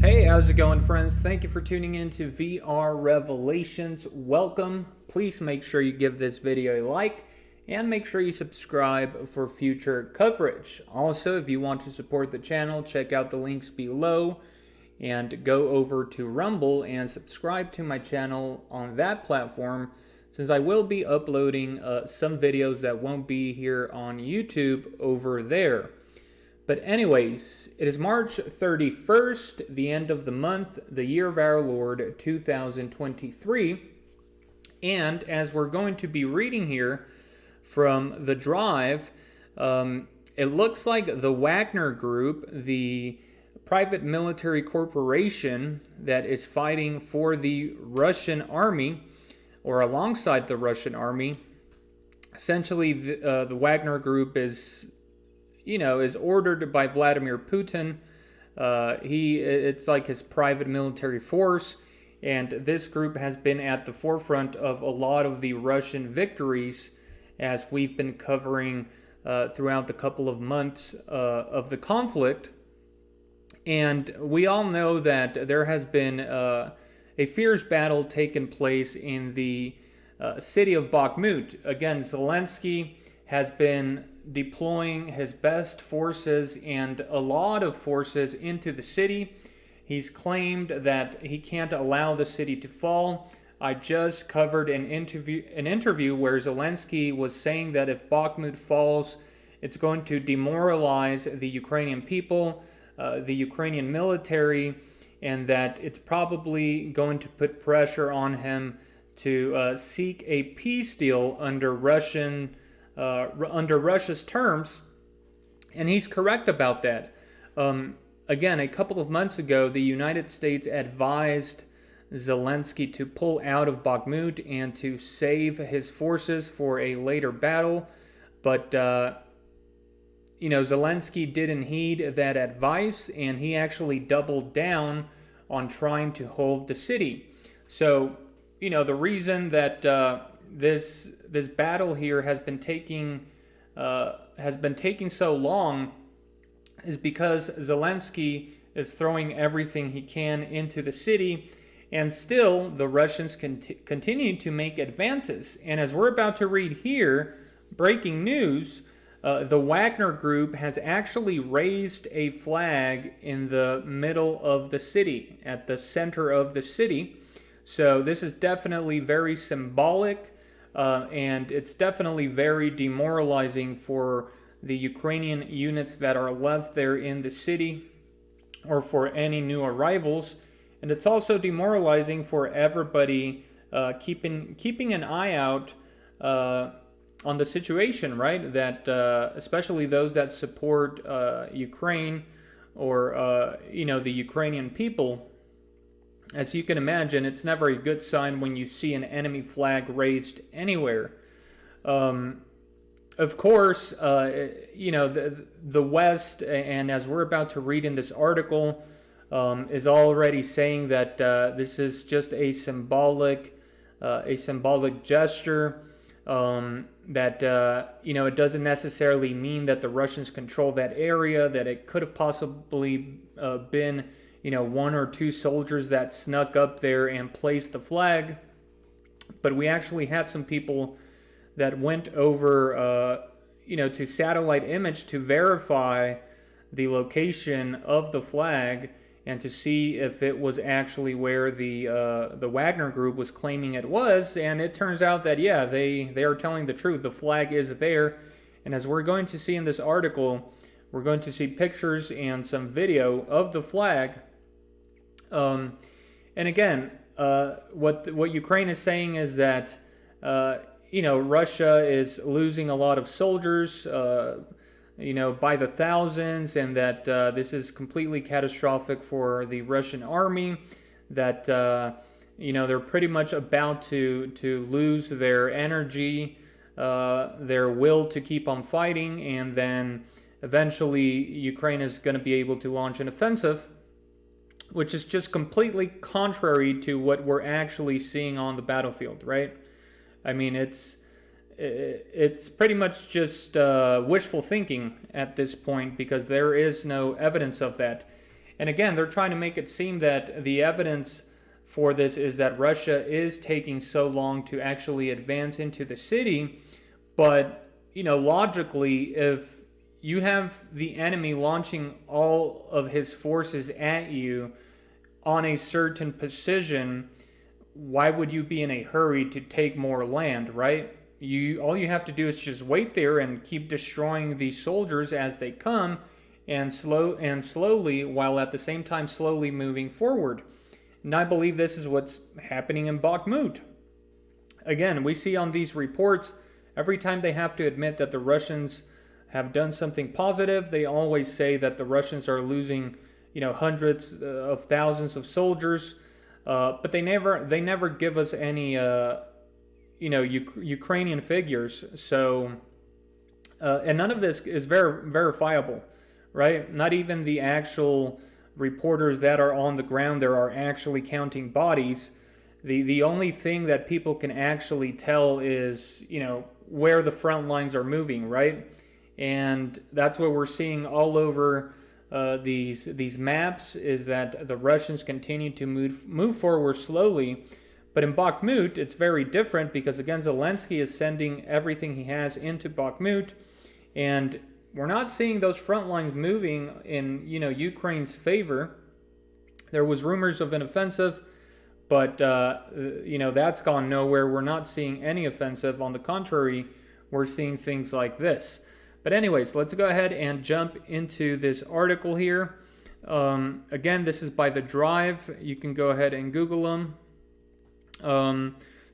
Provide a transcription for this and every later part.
Hey, how's it going, friends? Thank you for tuning in to VR Revelations. Welcome. Please make sure you give this video a like and make sure you subscribe for future coverage. Also, if you want to support the channel, check out the links below and go over to Rumble and subscribe to my channel on that platform, since I will be uploading some videos that won't be here on YouTube over there. But anyways, it is March 31st, the end of the month, the year of our Lord 2023. And as we're going to be reading here from the drive, it looks like the Wagner Group, the private military corporation that is fighting for the Russian army, or alongside the Russian army, essentially the Wagner Group is ordered by Vladimir Putin. It's like his private military force, and this group has been at the forefront of a lot of the Russian victories, as we've been covering throughout the couple of months of the conflict. And we all know that there has been a fierce battle taken place in the city of Bakhmut. Again, Zelensky has been deploying his best forces and a lot of forces into the city. He's claimed that he can't allow the city to fall. I just covered an interview where Zelensky was saying that if Bakhmut falls, it's going to demoralize the Ukrainian people, the Ukrainian military, and that it's probably going to put pressure on him to seek a peace deal under Russia's terms, and he's correct about that. Again, a couple of months ago, the United States advised Zelensky to pull out of Bakhmut and to save his forces for a later battle, but Zelensky didn't heed that advice, and he actually doubled down on trying to hold the city. So, the reason that this battle here has been taking so long is because Zelensky is throwing everything he can into the city, and still the Russians continue to make advances. And as we're about to read here, breaking news, the Wagner Group has actually raised a flag in the middle of the city, at the center of the city. So this is definitely very symbolic. And it's definitely very demoralizing for the Ukrainian units that are left there in the city, or for any new arrivals. And it's also demoralizing for everybody keeping an eye out on the situation, right? That especially those that support Ukraine, or the Ukrainian people. As you can imagine, it's never a good sign when you see an enemy flag raised anywhere. Of course, the West, and as we're about to read in this article, is already saying that this is just a symbolic gesture. That it doesn't necessarily mean that the Russians control that area. That it could have possibly been one or two soldiers that snuck up there and placed the flag. But we actually had some people that went over, to satellite image to verify the location of the flag and to see if it was actually where the Wagner Group was claiming it was. And it turns out that, yeah, they are telling the truth. The flag is there. And as we're going to see in this article, we're going to see pictures and some video of the flag. And again, what Ukraine is saying is that Russia is losing a lot of soldiers, by the thousands, and that this is completely catastrophic for the Russian army. That they're pretty much about to lose their energy, their will to keep on fighting, and then eventually Ukraine is going to be able to launch an offensive, which is just completely contrary to what we're actually seeing on the battlefield, right? I mean, it's pretty much just wishful thinking at this point, because there is no evidence of that. And again, they're trying to make it seem that the evidence for this is that Russia is taking so long to actually advance into the city. But, logically, if you have the enemy launching all of his forces at you on a certain position, why would you be in a hurry to take more land, right? All you have to do is just wait there and keep destroying these soldiers as they come, and slowly, while at the same time slowly moving forward. And I believe this is what's happening in Bakhmut. Again, we see on these reports, every time they have to admit that the Russians have done something positive, they always say that the Russians are losing, hundreds of thousands of soldiers, but they never give us any, Ukrainian figures. So, and none of this is verifiable, right? Not even the actual reporters that are on the ground there are actually counting bodies. The only thing that people can actually tell is, where the front lines are moving, right? And that's what we're seeing all over these maps, is that the Russians continue to move forward slowly. But in Bakhmut, it's very different, because again, Zelensky is sending everything he has into Bakhmut, and we're not seeing those front lines moving in Ukraine's favor. There was rumors of an offensive, but that's gone nowhere. We're not seeing any offensive. On the contrary, we're seeing things like this. But anyways, let's go ahead and jump into this article here. Again, this is by The Drive. You can go ahead and Google them.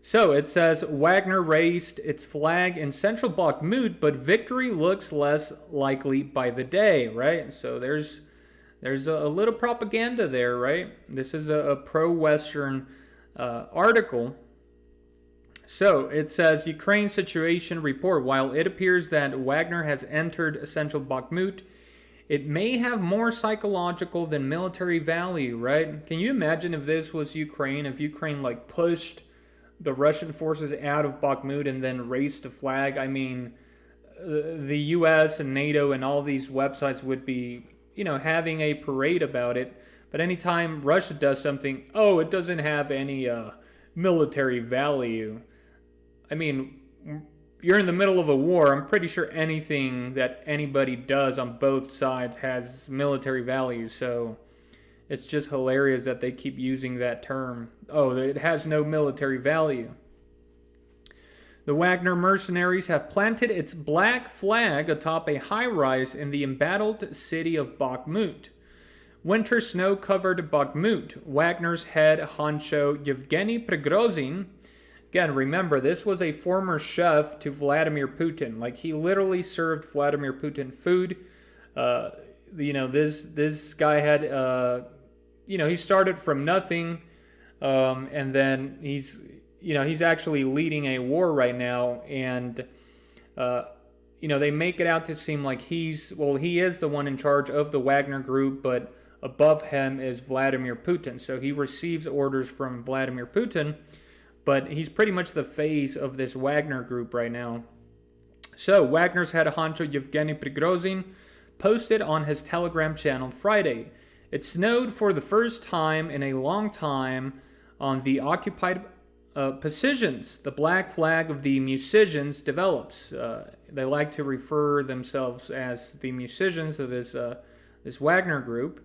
So it says, Wagner raised its flag in central Bakhmut, but victory looks less likely by the day, right? So there's a little propaganda there, right? This is a pro-Western article. So it says, Ukraine situation report. While it appears that Wagner has entered central Bakhmut, it may have more psychological than military value, right? Can you imagine if this was Ukraine, if Ukraine pushed the Russian forces out of Bakhmut and then raised the flag? I mean, the US and NATO and all these websites would be, having a parade about it. But anytime Russia does something, it doesn't have any military value. I mean, you're in the middle of a war. I'm pretty sure anything that anybody does on both sides has military value. So it's just hilarious that they keep using that term. It has no military value. The Wagner mercenaries have planted its black flag atop a high-rise in the embattled city of Bakhmut. Winter snow covered Bakhmut. Wagner's head honcho Yevgeny Prigozhin. Again, remember, this was a former chef to Vladimir Putin. He literally served Vladimir Putin food. This guy had, he started from nothing, and then he's actually leading a war right now, and they make it out to seem like he is the one in charge of the Wagner group, but above him is Vladimir Putin. So he receives orders from Vladimir Putin, but he's pretty much the face of this Wagner group right now. So Wagner's head honcho Yevgeny Prigozhin posted on his Telegram channel Friday. It snowed for the first time in a long time on the occupied positions. The black flag of the musicians develops. They like to refer themselves as the musicians of this Wagner group.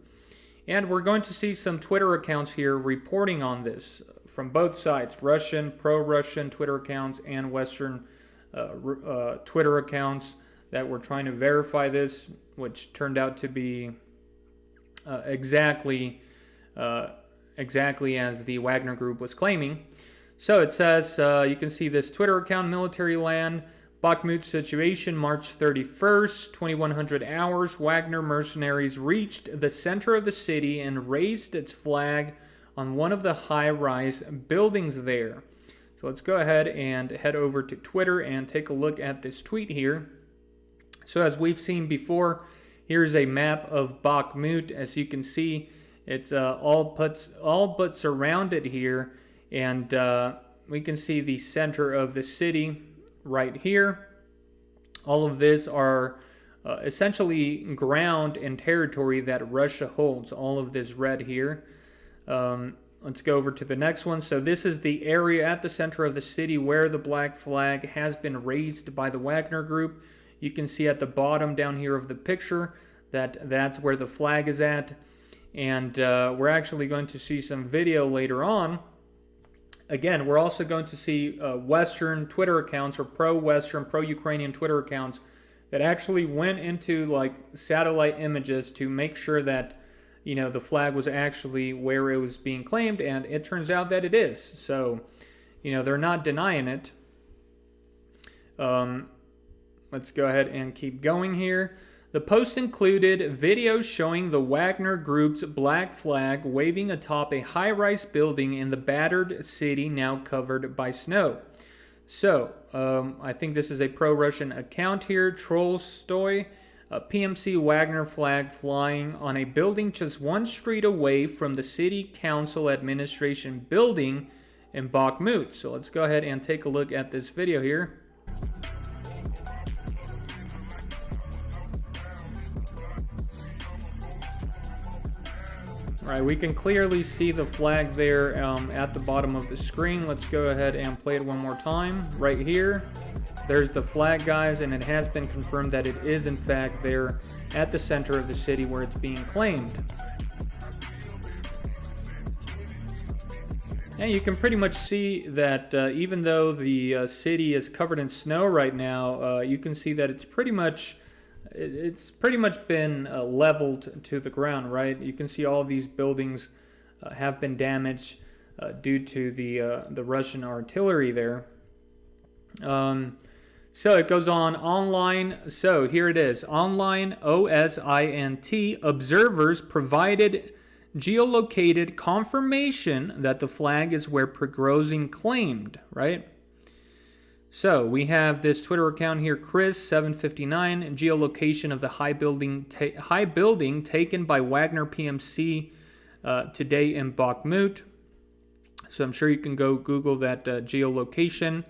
And we're going to see some Twitter accounts here reporting on this from both sides, Russian, pro-Russian Twitter accounts and Western Twitter accounts that were trying to verify this, which turned out to be exactly as the Wagner group was claiming. So it says, you can see this Twitter account, Military Land, Bakhmut situation, March 31st, 2100 hours. Wagner mercenaries reached the center of the city and raised its flag on one of the high-rise buildings there. So let's go ahead and head over to Twitter and take a look at this tweet here. So as we've seen before, here's a map of Bakhmut. As you can see, it's all but surrounded here, and we can see the center of the city right here. All of this are essentially ground and territory that Russia holds. All of this red here. Let's go over to the next one. So this is the area at the center of the city where the black flag has been raised by the Wagner group. You can see at the bottom down here of the picture that that's where the flag is at. And we're actually going to see some video later on. Again, we're also going to see Western Twitter accounts, or pro-Western, pro-Ukrainian Twitter accounts that actually went into like satellite images to make sure that, you know, the flag was actually where it was being claimed, and it turns out that it is. So, you know, they're not denying it. Let's go ahead and keep going here. The post included videos showing the Wagner Group's black flag waving atop a high-rise building in the battered city now covered by snow. So, I think this is a pro-Russian account here. Trollstoy, a PMC Wagner flag flying on a building just one street away from the City Council Administration building in Bakhmut. So let's go ahead and take a look at this video here. All right, we can clearly see the flag there at the bottom of the screen. Let's go ahead and play it one more time. Right here, there's the flag, guys, and it has been confirmed that it is, in fact, there at the center of the city where it's being claimed. And you can pretty much see that even though the city is covered in snow right now, you can see that it's pretty much been leveled to the ground, right? You can see all these buildings have been damaged due to the Russian artillery there. So it goes on online. So here it is. Online OSINT observers provided geolocated confirmation that the flag is where Prigozhin claimed, right? So we have this Twitter account here, Chris759, geolocation of the high building taken by Wagner PMC today in Bakhmut. So I'm sure you can go Google that geolocation.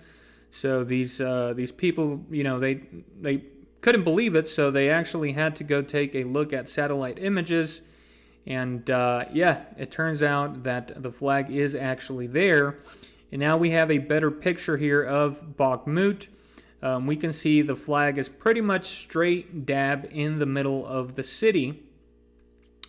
So these people, you know, they couldn't believe it, so they actually had to go take a look at satellite images. And yeah, it turns out that the flag is actually there. And now we have a better picture here of Bakhmut. We can see the flag is pretty much straight dab in the middle of the city.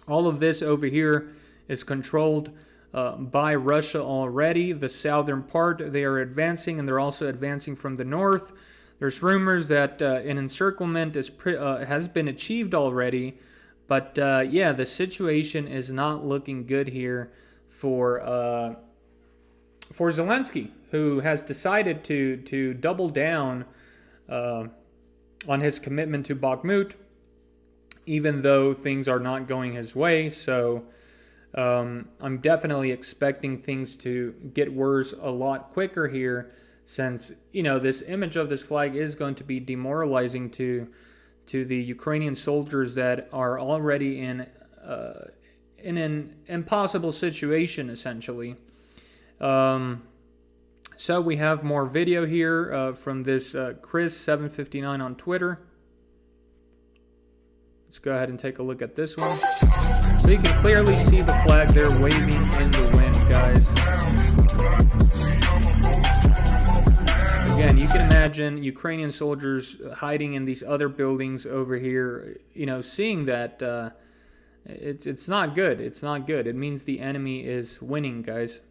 All of this over here is controlled by Russia already. The southern part, they are advancing, and they're also advancing from the north. There's rumors that an encirclement has been achieved already. But yeah, the situation is not looking good here for Zelensky, who has decided to double down on his commitment to Bakhmut, even though things are not going his way. So I'm definitely expecting things to get worse a lot quicker here, since, you know, this image of this flag is going to be demoralizing to the Ukrainian soldiers that are already in an impossible situation, essentially. So we have more video here from this Chris759 on Twitter. Let's go ahead and take a look at this one. So you can clearly see the flag there waving in the wind, guys. Again, you can imagine Ukrainian soldiers hiding in these other buildings over here, you know, seeing that it's not good. It's not good. It means the enemy is winning, guys.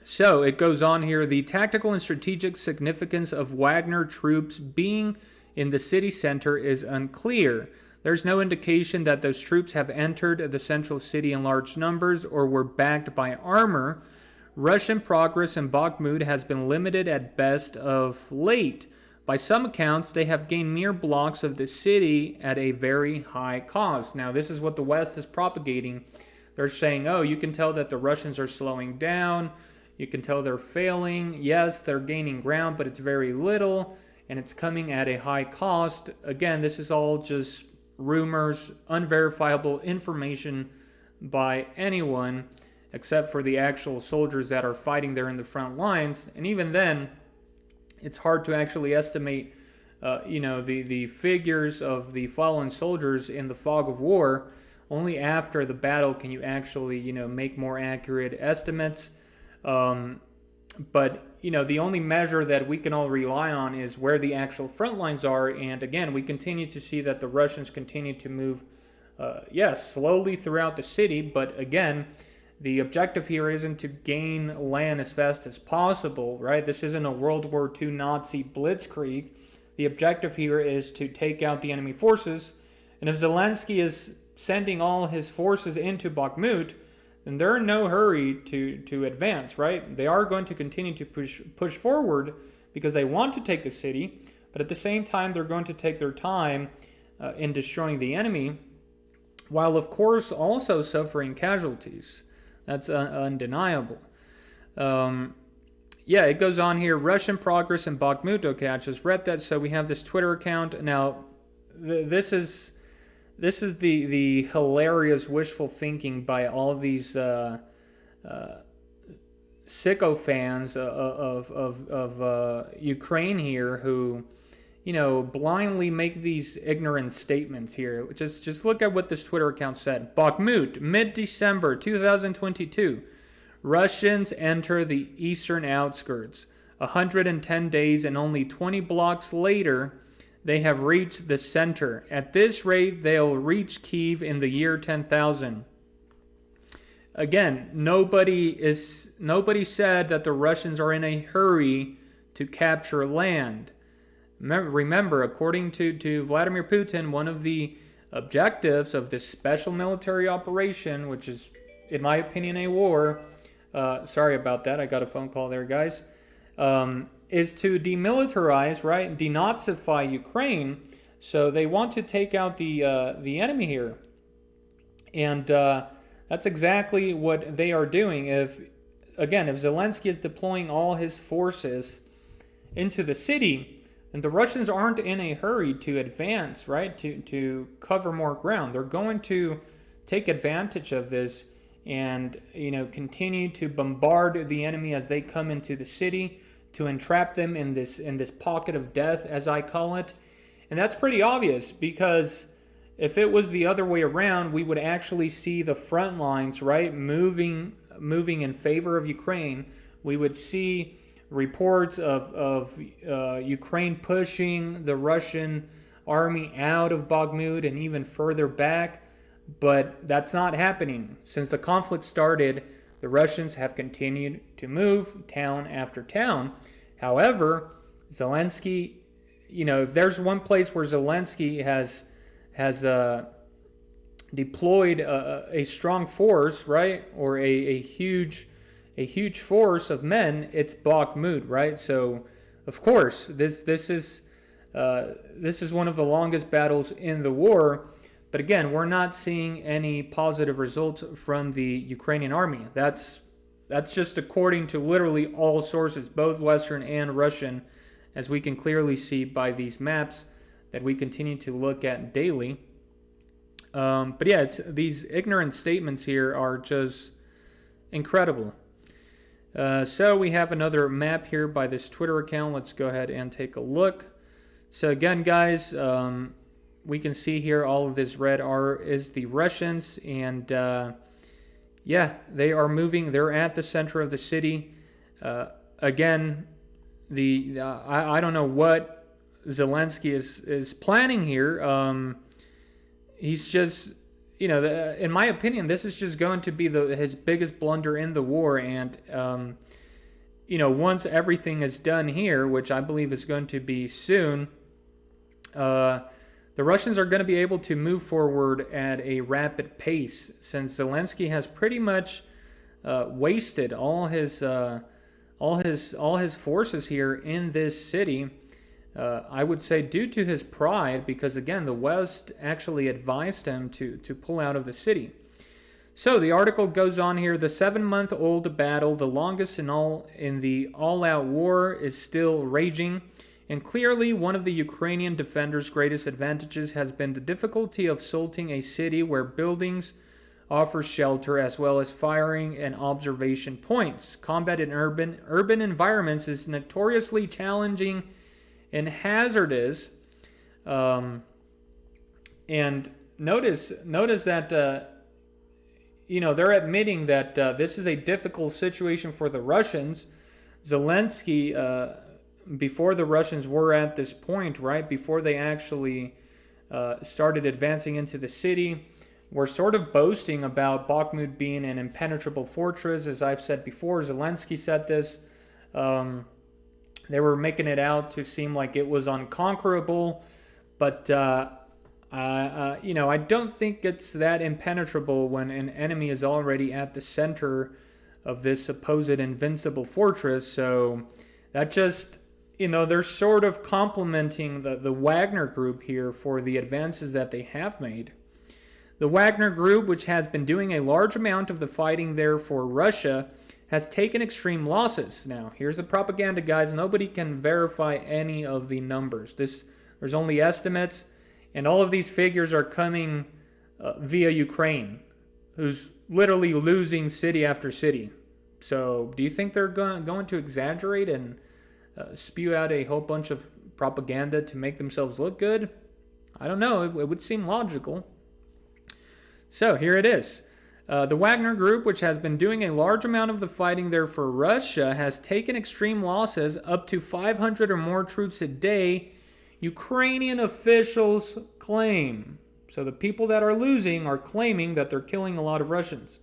So it goes on here. The tactical and strategic significance of Wagner troops being in the city center is unclear. There's no indication that those troops have entered the central city in large numbers or were backed by armor. Russian progress in Bakhmut has been limited at best of late. By some accounts, they have gained mere blocks of the city at a very high cost. Now, this is what the West is propagating. They're saying, oh, you can tell that the Russians are slowing down. You can tell they're failing. Yes, they're gaining ground, but it's very little, and it's coming at a high cost. Again, this is all just rumors, unverifiable information by anyone, except for the actual soldiers that are fighting there in the front lines. And even then, it's hard to actually estimate the figures of the fallen soldiers in the fog of war. Only after the battle can you actually, make more accurate estimates. But the only measure that we can all rely on is where the actual front lines are. And again, we continue to see that the Russians continue to move, slowly throughout the city. But again, the objective here isn't to gain land as fast as possible, right? This isn't a World War II Nazi blitzkrieg. The objective here is to take out the enemy forces. And if Zelensky is sending all his forces into Bakhmut, then they're in no hurry to advance, right? They are going to continue to push forward because they want to take the city, but at the same time, they're going to take their time in destroying the enemy, while of course also suffering casualties. That's undeniable. It goes on here. Russian progress in Bakhmut. Okay, I just read that. So we have this Twitter account. Now, this is the hilarious wishful thinking by all of these sycophants of Ukraine here who, blindly make these ignorant statements here. Just look at what this Twitter account said. Bakhmut, mid-December 2022. Russians enter the eastern outskirts. 110 days and only 20 blocks later, they have reached the center. At this rate, they'll reach Kyiv in the year 10,000. Again, nobody said that the Russians are in a hurry to capture land. Remember, according to Vladimir Putin, one of the objectives of this special military operation, which is, in my opinion, a war, sorry about that, I got a phone call there, guys, is to demilitarize, right, denazify Ukraine. So they want to take out the enemy here. And that's exactly what they are doing. If Zelensky is deploying all his forces into the city, and the Russians aren't in a hurry to advance, right, to cover more ground. They're going to take advantage of this and, continue to bombard the enemy as they come into the city, to entrap them in this pocket of death, as I call it. And that's pretty obvious, because if it was the other way around, we would actually see the front lines, right, moving in favor of Ukraine. We would see reports of Ukraine pushing the Russian army out of Bakhmut and even further back, but that's not happening. Since the conflict started, the Russians have continued to move town after town. However, Zelensky, if there's one place where Zelensky has deployed a strong force, right, or a huge force of men, it's Bakhmut, right? So, of course, this is one of the longest battles in the war. But again, we're not seeing any positive results from the Ukrainian army. That's just according to literally all sources, both Western and Russian, as we can clearly see by these maps that we continue to look at daily. But yeah, these ignorant statements here are just incredible. So we have another map here by this Twitter account. Let's go ahead and take a look. So again, guys, we can see here all of this red is the Russians, and they are moving. They're at the center of the city. Again, I don't know what Zelensky is planning here. He's just, in my opinion, this is just going to be his biggest blunder in the war. And, once everything is done here, which I believe is going to be soon, the Russians are going to be able to move forward at a rapid pace, since Zelensky has pretty much wasted all his forces here in this city. I would say due to his pride, because again, the West actually advised him to pull out of the city. So the article goes on here. The 7-month-old battle, the longest in the all-out war, is still raging. And clearly, one of the Ukrainian defenders' greatest advantages has been the difficulty of assaulting a city where buildings offer shelter, as well as firing and observation points. Combat in urban environments is notoriously challenging and hazardous, And notice that they're admitting that this is a difficult situation for the Russians. Zelensky, before the Russians were at this point, right before they actually started advancing into the city, were sort of boasting about Bakhmut being an impenetrable fortress. As I've said before, Zelensky said this. They were making it out to seem like it was unconquerable, but I don't think it's that impenetrable when an enemy is already at the center of this supposed invincible fortress. So that just, they're sort of complimenting the Wagner group here for the advances that they have made. The Wagner group, which has been doing a large amount of the fighting there for Russia, has taken extreme losses. Now, here's the propaganda, guys. Nobody can verify any of the numbers. There's only estimates, and all of these figures are coming via Ukraine, who's literally losing city after city. So, do you think they're going to exaggerate and spew out a whole bunch of propaganda to make themselves look good? I don't know. It would seem logical. So, here it is. The Wagner Group, which has been doing a large amount of the fighting there for Russia, has taken extreme losses, up to 500 or more troops a day, Ukrainian officials claim. So the people that are losing are claiming that they're killing a lot of Russians.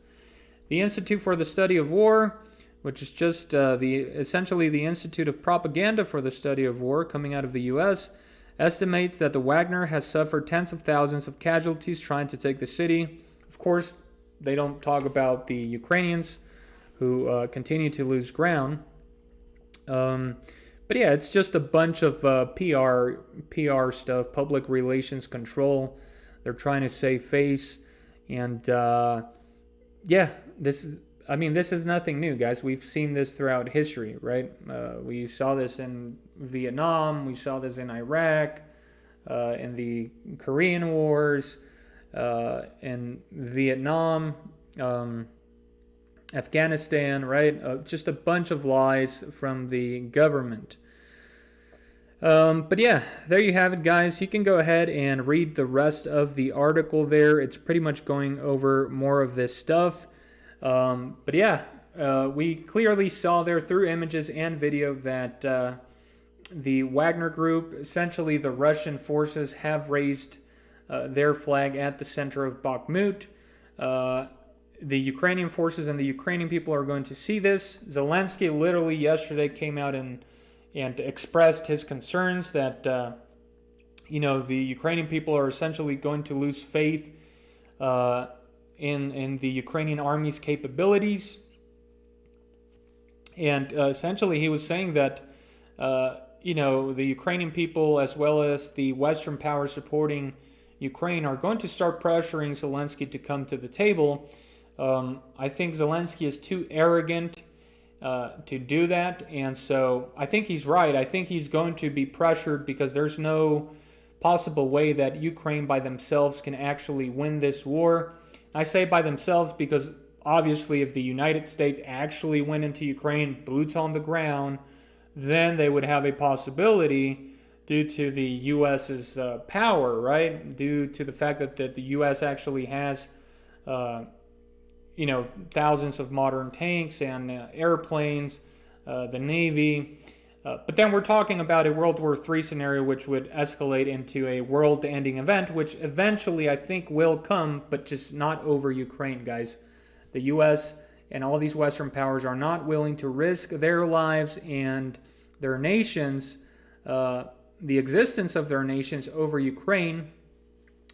The Institute for the Study of War, which is just essentially the Institute of Propaganda for the Study of War coming out of the U.S., estimates that the Wagner has suffered tens of thousands of casualties trying to take the city. Of course, they don't talk about the Ukrainians who continue to lose ground. But yeah, it's just a bunch of PR stuff, public relations control. They're trying to save face. And this is nothing new, guys. We've seen this throughout history, right? We saw this in Vietnam. We saw this in Iraq, in the Korean Wars, in Vietnam, Afghanistan, right? Just a bunch of lies from the government. But yeah, there you have it, guys. You can go ahead and read the rest of the article there. It's pretty much going over more of this stuff. But yeah, we clearly saw there through images and video that the Wagner Group, essentially the Russian forces, have raised their flag at the center of Bakhmut. The Ukrainian forces and the Ukrainian people are going to see this. Zelensky literally yesterday came out and expressed his concerns that the Ukrainian people are essentially going to lose faith in the Ukrainian army's capabilities. And essentially he was saying that the Ukrainian people, as well as the Western powers supporting Ukraine, are going to start pressuring Zelensky to come to the table. I think Zelensky is too arrogant to do that, and so I think he's right. I think he's going to be pressured because there's no possible way that Ukraine by themselves can actually win this war. I say by themselves because obviously if the United States actually went into Ukraine, boots on the ground, then they would have a possibility due to the U.S.'s power, right? Due to the fact that the U.S. actually has thousands of modern tanks and airplanes, the Navy. But then we're talking about a World War III scenario which would escalate into a world-ending event, which eventually I think will come, but just not over Ukraine, guys. The U.S. and all these Western powers are not willing to risk their lives and their nations, the existence of their nations over Ukraine.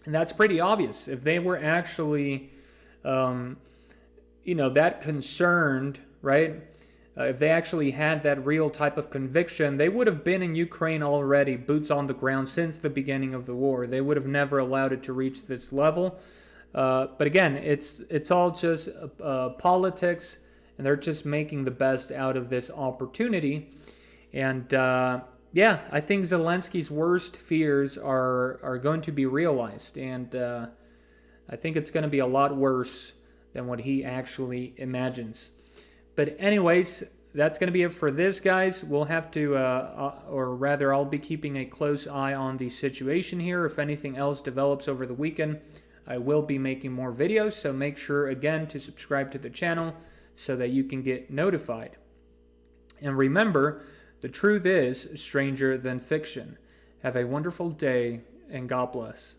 And that's pretty obvious. If they were actually that concerned, right? If they actually had that real type of conviction, they would have been in Ukraine already, boots on the ground, since the beginning of the war. They would have never allowed it to reach this level. But again, it's all just politics, and they're just making the best out of this opportunity. And I think Zelensky's worst fears are going to be realized, and I think it's going to be a lot worse than what he actually imagines. But anyways, that's going to be it for this, guys. We'll have to, or rather, I'll be keeping a close eye on the situation here. If anything else develops over the weekend, I will be making more videos. So make sure, again, to subscribe to the channel so that you can get notified. And remember, the truth is stranger than fiction. Have a wonderful day, and God bless.